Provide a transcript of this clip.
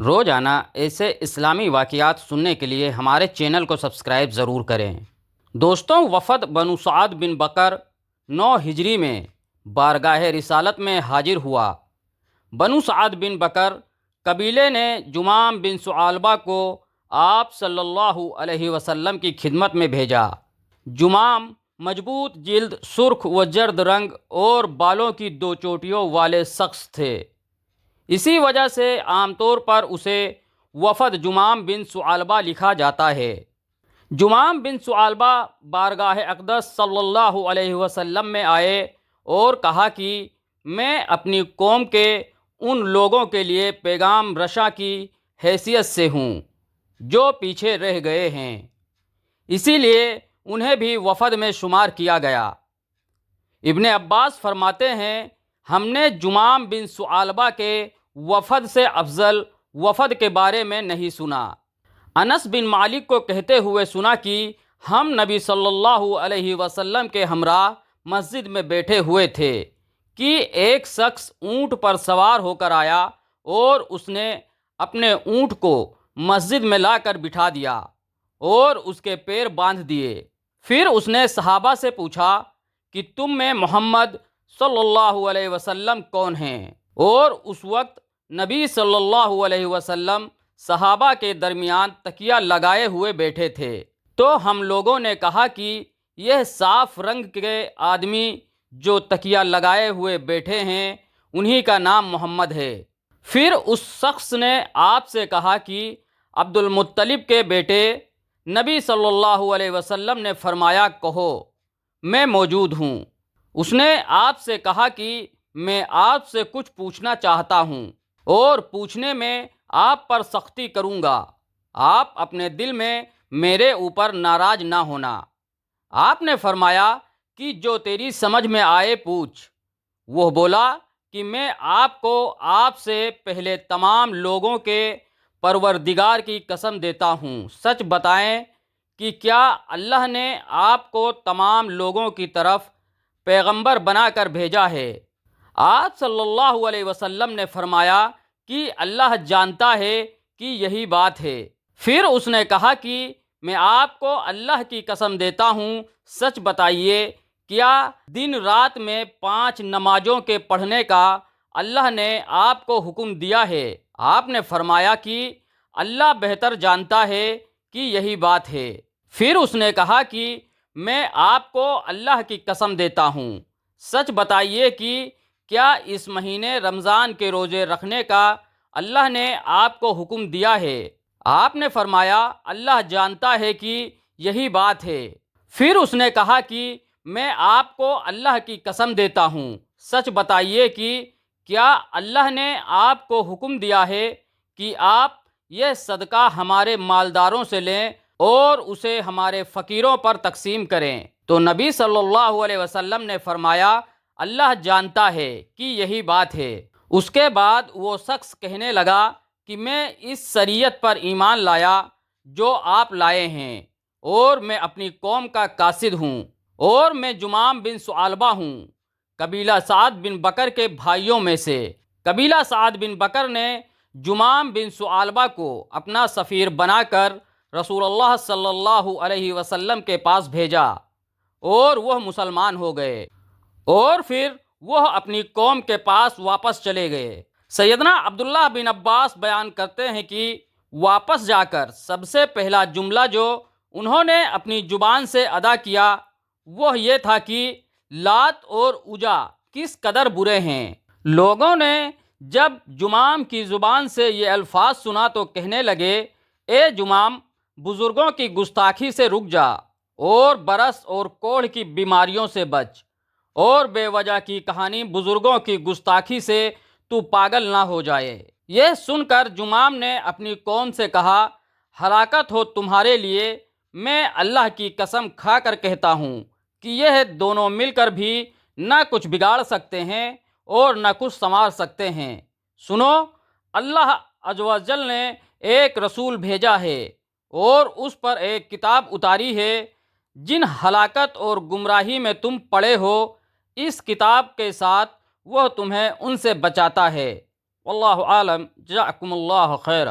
روزانہ ایسے اسلامی واقعات سننے کے لیے ہمارے چینل کو سبسکرائب ضرور کریں۔ دوستوں، وفد بنو سعد بن بکر 9 ہجری میں بارگاہ رسالت میں حاضر ہوا۔ بنو سعد بن بکر قبیلے نے جمام بن ثعالبہ کو آپ صلی اللہ علیہ وسلم کی خدمت میں بھیجا۔ جمام مضبوط جلد، سرخ و زرد رنگ اور بالوں کی 2 چوٹیوں والے شخص تھے۔ اسی وجہ سے عام طور پر اسے وفد جمام بن ثعالبہ لکھا جاتا ہے۔ جمام بن ثعالبہ بارگاہ اقدس صلی اللہ علیہ وسلم میں آئے اور کہا کہ میں اپنی قوم کے ان لوگوں کے لیے پیغام رساں کی حیثیت سے ہوں جو پیچھے رہ گئے ہیں، اسی لیے انہیں بھی وفد میں شمار کیا گیا۔ ابن عباس فرماتے ہیں، ہم نے جمام بن ثعالبہ کے وفد سے افضل وفد کے بارے میں نہیں سنا۔ انس بن مالک کو کہتے ہوئے سنا کہ ہم نبی صلی اللہ علیہ وسلم کے ہمراہ مسجد میں بیٹھے ہوئے تھے کہ ایک شخص اونٹ پر سوار ہو کر آیا اور اس نے اپنے اونٹ کو مسجد میں لا کر بٹھا دیا اور اس کے پیر باندھ دیے۔ پھر اس نے صحابہ سے پوچھا کہ تم میں محمد صلی اللہ علیہ وسلم کون ہیں؟ اور اس وقت نبی صلی اللہ علیہ وسلم صحابہ کے درمیان تکیہ لگائے ہوئے بیٹھے تھے، تو ہم لوگوں نے کہا کہ یہ صاف رنگ کے آدمی جو تکیہ لگائے ہوئے بیٹھے ہیں انہی کا نام محمد ہے۔ پھر اس شخص نے آپ سے کہا کہ عبد المطلب کے بیٹے نبی صلی اللہ علیہ وسلم نے فرمایا کہو میں موجود ہوں۔ اس نے آپ سے کہا کہ میں آپ سے کچھ پوچھنا چاہتا ہوں اور پوچھنے میں آپ پر سختی کروں گا، آپ اپنے دل میں میرے اوپر ناراض نہ ہونا۔ آپ نے فرمایا کہ جو تیری سمجھ میں آئے پوچھ۔ وہ بولا کہ میں آپ کو آپ سے پہلے تمام لوگوں کے پروردگار کی قسم دیتا ہوں، سچ بتائیں کہ کیا اللہ نے آپ کو تمام لوگوں کی طرف پیغمبر بنا کر بھیجا ہے؟ آپ صلی اللہ علیہ وسلم نے فرمایا کہ اللہ جانتا ہے کہ یہی بات ہے۔ پھر اس نے کہا کہ میں آپ کو اللہ کی قسم دیتا ہوں، سچ بتائیے کیا دن رات میں 5 نمازوں کے پڑھنے کا اللہ نے آپ کو حکم دیا ہے؟ آپ نے فرمایا کہ اللہ بہتر جانتا ہے کہ یہی بات ہے۔ پھر اس نے کہا کہ میں آپ کو اللہ کی قسم دیتا ہوں، سچ بتائیے کہ کیا اس مہینے رمضان کے روزے رکھنے کا اللہ نے آپ کو حکم دیا ہے؟ آپ نے فرمایا اللہ جانتا ہے کہ یہی بات ہے۔ پھر اس نے کہا کہ میں آپ کو اللہ کی قسم دیتا ہوں، سچ بتائیے کہ کیا اللہ نے آپ کو حکم دیا ہے کہ آپ یہ صدقہ ہمارے مالداروں سے لیں اور اسے ہمارے فقیروں پر تقسیم کریں؟ تو نبی صلی اللہ علیہ وسلم نے فرمایا اللہ جانتا ہے کہ یہی بات ہے۔ اس کے بعد وہ شخص کہنے لگا کہ میں اس شریعت پر ایمان لایا جو آپ لائے ہیں، اور میں اپنی قوم کا قاصد ہوں، اور میں جمام بن ثعالبہ ہوں، قبیلہ سعد بن بکر کے بھائیوں میں سے۔ قبیلہ سعد بن بکر نے جمام بن ثعالبہ کو اپنا سفیر بنا کر رسول اللہ صلی اللہ علیہ وسلم کے پاس بھیجا اور وہ مسلمان ہو گئے، اور پھر وہ اپنی قوم کے پاس واپس چلے گئے۔ سیدنا عبداللہ بن عباس بیان کرتے ہیں کہ واپس جا کر سب سے پہلا جملہ جو انہوں نے اپنی زبان سے ادا کیا وہ یہ تھا کہ لات اور عزا کس قدر برے ہیں۔ لوگوں نے جب جمام کی زبان سے یہ الفاظ سنا تو کہنے لگے، اے جمام، بزرگوں کی گستاخی سے رک جا اور برس اور کوڑھ کی بیماریوں سے بچ، اور بے وجہ کی کہانی بزرگوں کی گستاخی سے تو پاگل نہ ہو جائے۔ یہ سن کر جمام نے اپنی قوم سے کہا، ہلاکت ہو تمہارے لیے، میں اللہ کی قسم کھا کر کہتا ہوں کہ یہ دونوں مل کر بھی نہ کچھ بگاڑ سکتے ہیں اور نہ کچھ سنوار سکتے ہیں۔ سنو، اللہ عز و جل نے ایک رسول بھیجا ہے اور اس پر ایک کتاب اتاری ہے، جن ہلاکت اور گمراہی میں تم پڑے ہو اس کتاب کے ساتھ وہ تمہیں ان سے بچاتا ہے واللہ عالم، جزاکم اللہ خیر۔